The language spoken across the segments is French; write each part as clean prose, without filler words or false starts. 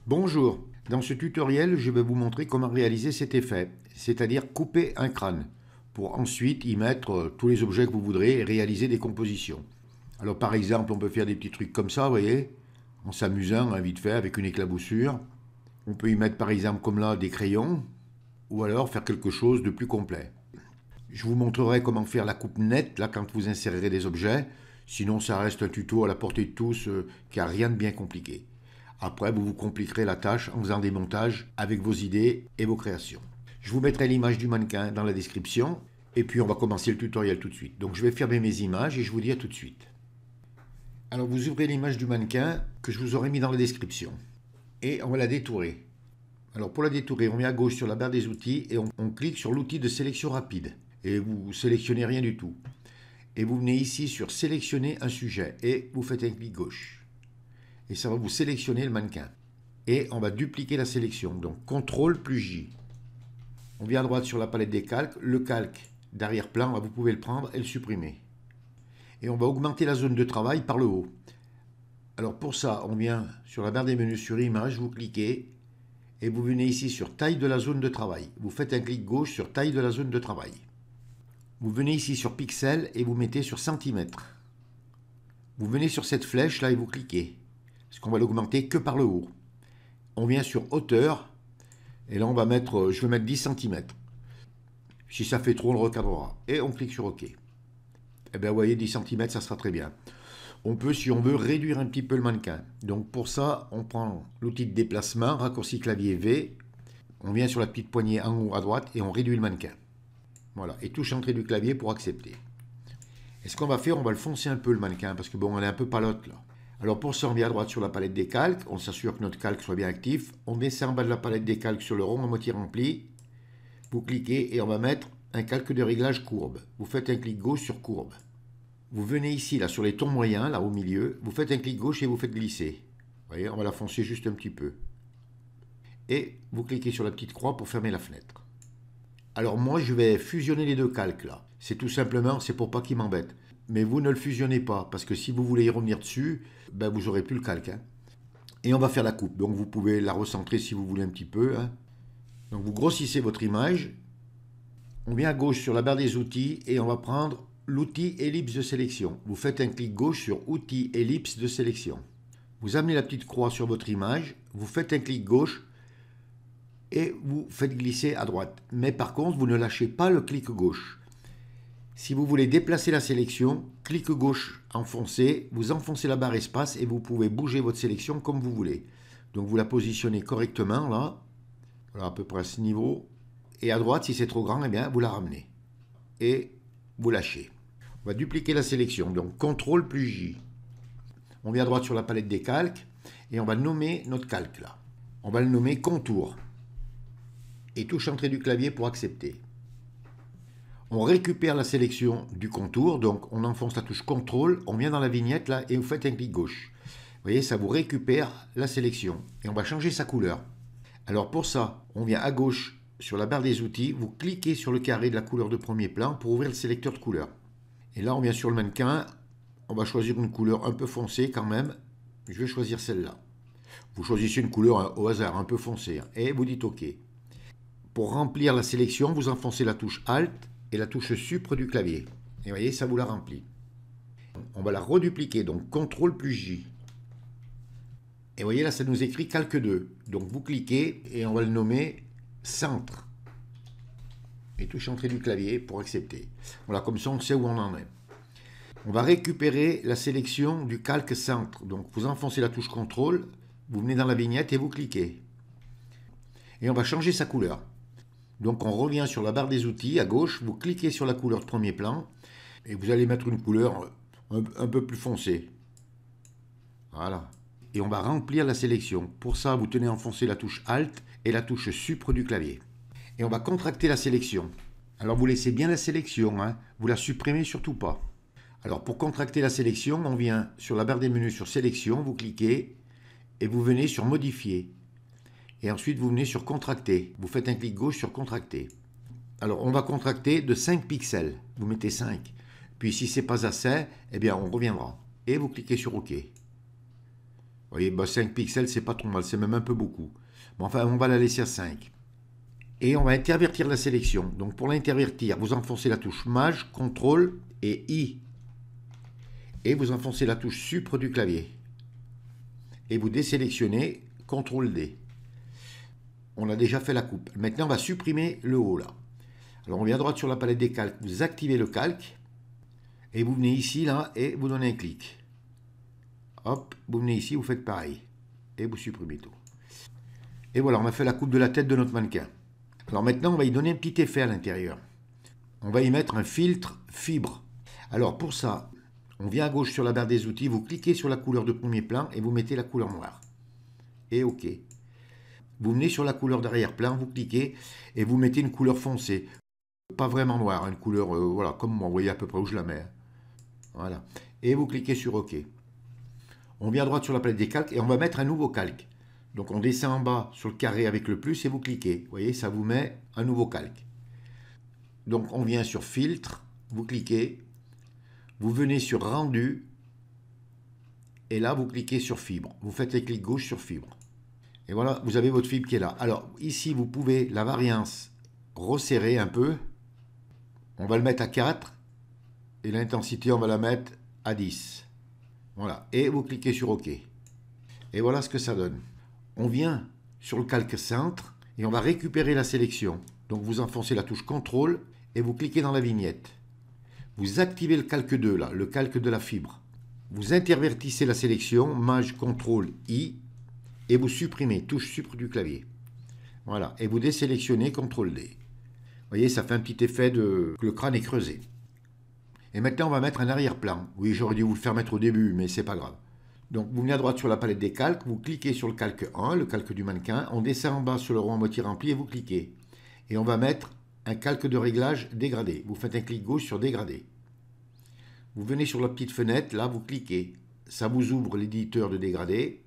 Bonjour, dans ce tutoriel je vais vous montrer comment réaliser cet effet, c'est-à-dire couper un crâne, pour ensuite y mettre tous les objets que vous voudrez et réaliser des compositions. Alors par exemple on peut faire des petits trucs comme ça, vous voyez, en s'amusant hein, vite fait avec une éclaboussure. On peut y mettre par exemple comme là des crayons, ou alors faire quelque chose de plus complet. Je vous montrerai comment faire la coupe nette là quand vous insérerez des objets, sinon ça reste un tuto à la portée de tous qui n'a rien de bien compliqué. Après, vous vous compliquerez la tâche en faisant des montages avec vos idées et vos créations. Je vous mettrai l'image du mannequin dans la description et puis on va commencer le tutoriel tout de suite. Donc je vais fermer mes images et je vous dis à tout de suite. Alors vous ouvrez l'image du mannequin que je vous aurai mis dans la description et on va la détourer. Alors pour la détourer, on met à gauche sur la barre des outils et on clique sur l'outil de sélection rapide et vous sélectionnez rien du tout. Et vous venez ici sur sélectionner un sujet et vous faites un clic gauche. Et ça va vous sélectionner le mannequin. Et on va dupliquer la sélection. Donc CTRL plus J. On vient à droite sur la palette des calques. Le calque d'arrière-plan, vous pouvez le prendre et le supprimer. Et on va augmenter la zone de travail par le haut. Alors pour ça, on vient sur la barre des menus sur Image, vous cliquez et vous venez ici sur Taille de la zone de travail. Vous faites un clic gauche sur Taille de la zone de travail. Vous venez ici sur Pixels et vous mettez sur Centimètres. Vous venez sur cette flèche là et vous cliquez. Parce qu'on va l'augmenter que par le haut. On vient sur hauteur, et là on va mettre, je vais mettre 10 cm. Si ça fait trop, on le recadrera. Et on clique sur OK. Et bien vous voyez, 10 cm, ça sera très bien. On peut, si on veut, réduire un petit peu le mannequin. Donc pour ça, on prend l'outil de déplacement, raccourci clavier V. On vient sur la petite poignée en haut à droite et on réduit le mannequin. Voilà, et touche entrée du clavier pour accepter. Et ce qu'on va faire, on va le foncer un peu le mannequin, parce que bon, on est un peu palote là. Alors pour ça, on vient à droite sur la palette des calques, on s'assure que notre calque soit bien actif. On descend en bas de la palette des calques sur le rond à moitié rempli. Vous cliquez et on va mettre un calque de réglage courbe. Vous faites un clic gauche sur courbe. Vous venez ici, là, sur les tons moyens, là au milieu. Vous faites un clic gauche et vous faites glisser. Vous voyez, on va la foncer juste un petit peu. Et vous cliquez sur la petite croix pour fermer la fenêtre. Alors moi, je vais fusionner les deux calques là. C'est tout simplement, c'est pour pas qu'ils m'embêtent. Mais vous ne le fusionnez pas, parce que si vous voulez y revenir dessus, ben vous n'aurez plus le calque. Hein. Et on va faire la coupe, donc vous pouvez la recentrer si vous voulez un petit peu. Hein. Donc vous grossissez votre image, on vient à gauche sur la barre des outils et on va prendre l'outil ellipse de sélection. Vous faites un clic gauche sur outil ellipse de sélection. Vous amenez la petite croix sur votre image, vous faites un clic gauche et vous faites glisser à droite. Mais par contre, vous ne lâchez pas le clic gauche. Si vous voulez déplacer la sélection, clic gauche enfoncé, vous enfoncez la barre espace et vous pouvez bouger votre sélection comme vous voulez. Donc vous la positionnez correctement là, voilà, à peu près à ce niveau. Et à droite, si c'est trop grand, eh bien, vous la ramenez. Et vous lâchez. On va dupliquer la sélection, donc CTRL plus J. On vient à droite sur la palette des calques et on va nommer notre calque là. On va le nommer contour. Et touche entrée du clavier pour accepter. On récupère la sélection du contour, donc on enfonce la touche CTRL, on vient dans la vignette là et vous faites un clic gauche. Vous voyez, ça vous récupère la sélection et on va changer sa couleur. Alors pour ça, on vient à gauche sur la barre des outils, vous cliquez sur le carré de la couleur de premier plan pour ouvrir le sélecteur de couleurs. Et là, on vient sur le mannequin, on va choisir une couleur un peu foncée quand même. Je vais choisir celle-là. Vous choisissez une couleur au hasard un peu foncée et vous dites OK. Pour remplir la sélection, vous enfoncez la touche Alt et la touche Supre du clavier. Et vous voyez, ça vous la remplit. On va la redupliquer, donc CTRL plus J. Et vous voyez, là, ça nous écrit calque 2. Donc vous cliquez et on va le nommer centre. Et touche entrée du clavier pour accepter. Voilà, comme ça, on sait où on en est. On va récupérer la sélection du calque centre. Donc vous enfoncez la touche CTRL, vous venez dans la vignette et vous cliquez. Et on va changer sa couleur. Donc on revient sur la barre des outils à gauche, vous cliquez sur la couleur de premier plan et vous allez mettre une couleur un peu plus foncée. Voilà. Et on va remplir la sélection. Pour ça, vous tenez enfoncé la touche Alt et la touche Supre du clavier. Et on va contracter la sélection. Alors vous laissez bien la sélection, hein. Vous la supprimez surtout pas. Alors pour contracter la sélection, on vient sur la barre des menus sur Sélection, vous cliquez et vous venez sur Modifier. Et ensuite, vous venez sur Contracter. Vous faites un clic gauche sur Contracter. Alors, on va contracter de 5 pixels. Vous mettez 5. Puis, si ce n'est pas assez, eh bien, on reviendra. Et vous cliquez sur OK. Vous voyez, bah 5 pixels, c'est pas trop mal, c'est même un peu beaucoup. Mais enfin, on va la laisser à 5. Et on va intervertir la sélection. Donc pour l'intervertir, vous enfoncez la touche Maj, CTRL et I. Et vous enfoncez la touche Supre du clavier. Et vous désélectionnez CTRL D. On a déjà fait la coupe. Maintenant, on va supprimer le haut là. Alors on vient à droite sur la palette des calques, vous activez le calque. Et vous venez ici là et vous donnez un clic. Hop, vous venez ici, vous faites pareil. Et vous supprimez tout. Et voilà, on a fait la coupe de la tête de notre mannequin. Alors maintenant, on va y donner un petit effet à l'intérieur. On va y mettre un filtre fibre. Alors pour ça, on vient à gauche sur la barre des outils, vous cliquez sur la couleur de premier plan et vous mettez la couleur noire. Et OK. Vous venez sur la couleur d'arrière-plan, vous cliquez et vous mettez une couleur foncée. Pas vraiment noire, une couleur, voilà, comme moi, vous voyez à peu près où je la mets. Voilà. Et vous cliquez sur OK. On vient à droite sur la palette des calques et on va mettre un nouveau calque. Donc on descend en bas sur le carré avec le plus et vous cliquez. Vous voyez, ça vous met un nouveau calque. Donc on vient sur filtre, vous cliquez, vous venez sur rendu et là vous cliquez sur fibre. Vous faites les clics gauche sur fibre. Et voilà, vous avez votre fibre qui est là. Alors ici vous pouvez la variance resserrer un peu. On va le mettre à 4 et l'intensité on va la mettre à 10. Voilà, et vous cliquez sur OK. Et voilà ce que ça donne. On vient sur le calque centre et on va récupérer la sélection. Donc vous enfoncez la touche CTRL et vous cliquez dans la vignette. Vous activez le calque 2 là, le calque de la fibre. Vous intervertissez la sélection, Maj CTRL I et vous supprimez, touche Supre du clavier. Voilà, et vous désélectionnez CTRL D. Vous voyez, ça fait un petit effet que le crâne est creusé. Et maintenant, on va mettre un arrière-plan. Oui, j'aurais dû vous le faire mettre au début, mais c'est pas grave. Donc, vous venez à droite sur la palette des calques, vous cliquez sur le calque 1, le calque du mannequin, on descend en bas sur le rond à moitié rempli et vous cliquez. Et on va mettre un calque de réglage dégradé. Vous faites un clic gauche sur dégradé. Vous venez sur la petite fenêtre, là, vous cliquez. Ça vous ouvre l'éditeur de dégradé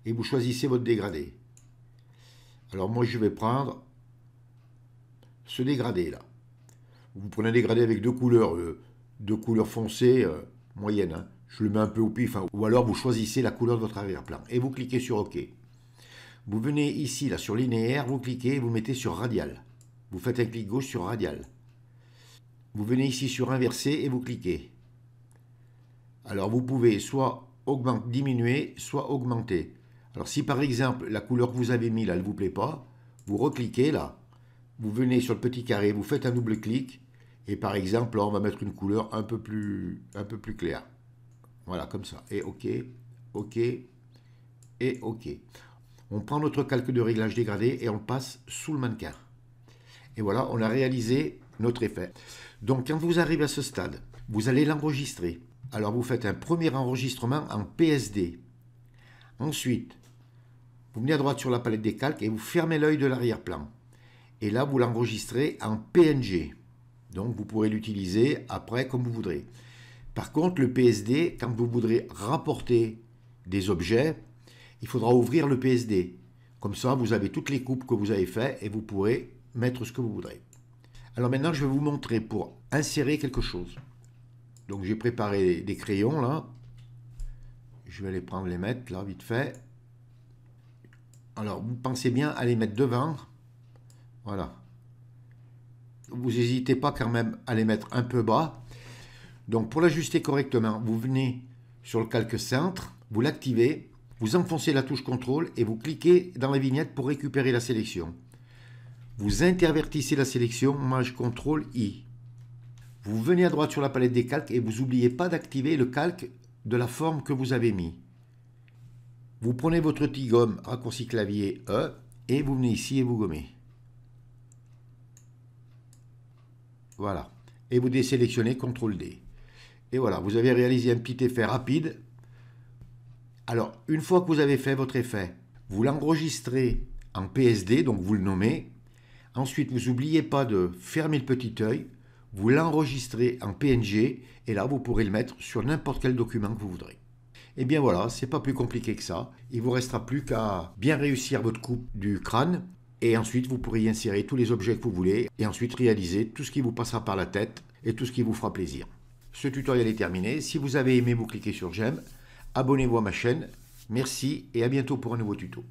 et vous choisissez votre dégradé. Alors, moi, je vais prendre ce dégradé là. Vous prenez un dégradé avec deux couleurs foncées moyennes. Hein. Je le mets un peu au pif. Hein. Ou alors vous choisissez la couleur de votre arrière-plan. Et vous cliquez sur OK. Vous venez ici, là, sur linéaire, vous cliquez et vous mettez sur radial. Vous faites un clic gauche sur radial. Vous venez ici sur inversé et vous cliquez. Alors vous pouvez soit diminuer, soit augmenter. Alors si par exemple la couleur que vous avez mis là, elle ne vous plaît pas, vous recliquez là. Vous venez sur le petit carré, vous faites un double clic. Et par exemple, là, on va mettre une couleur un peu plus claire. Voilà, comme ça. Et OK, OK, et OK. On prend notre calque de réglage dégradé et on le passe sous le mannequin. Et voilà, on a réalisé notre effet. Donc, quand vous arrivez à ce stade, vous allez l'enregistrer. Alors, vous faites un premier enregistrement en PSD. Ensuite, vous venez à droite sur la palette des calques et vous fermez l'œil de l'arrière-plan. Et là, vous l'enregistrez en PNG. Donc, vous pourrez l'utiliser après comme vous voudrez. Par contre, le PSD, quand vous voudrez rapporter des objets, il faudra ouvrir le PSD. Comme ça, vous avez toutes les coupes que vous avez faites et vous pourrez mettre ce que vous voudrez. Alors maintenant, je vais vous montrer pour insérer quelque chose. Donc, j'ai préparé des crayons là. Je vais les prendre, les mettre là, vite fait. Alors, vous pensez bien à les mettre devant. Voilà. Vous n'hésitez pas quand même à les mettre un peu bas. Donc pour l'ajuster correctement, vous venez sur le calque centre, vous l'activez, vous enfoncez la touche CTRL et vous cliquez dans la vignette pour récupérer la sélection. Vous intervertissez la sélection, Maj CTRL I. Vous venez à droite sur la palette des calques et vous n'oubliez pas d'activer le calque de la forme que vous avez mis. Vous prenez votre petit gomme raccourci clavier E et vous venez ici et vous gommez. Voilà. Et vous désélectionnez CTRL D. Et voilà, vous avez réalisé un petit effet rapide. Alors, une fois que vous avez fait votre effet, vous l'enregistrez en PSD, donc vous le nommez. Ensuite, vous n'oubliez pas de fermer le petit œil. Vous l'enregistrez en PNG. Et là, vous pourrez le mettre sur n'importe quel document que vous voudrez. Et bien voilà, c'est pas plus compliqué que ça. Il ne vous restera plus qu'à bien réussir votre coupe du crâne. Et ensuite, vous pourrez y insérer tous les objets que vous voulez et ensuite réaliser tout ce qui vous passera par la tête et tout ce qui vous fera plaisir. Ce tutoriel est terminé. Si vous avez aimé, vous cliquez sur j'aime. Abonnez-vous à ma chaîne Merci et à bientôt pour un nouveau tuto.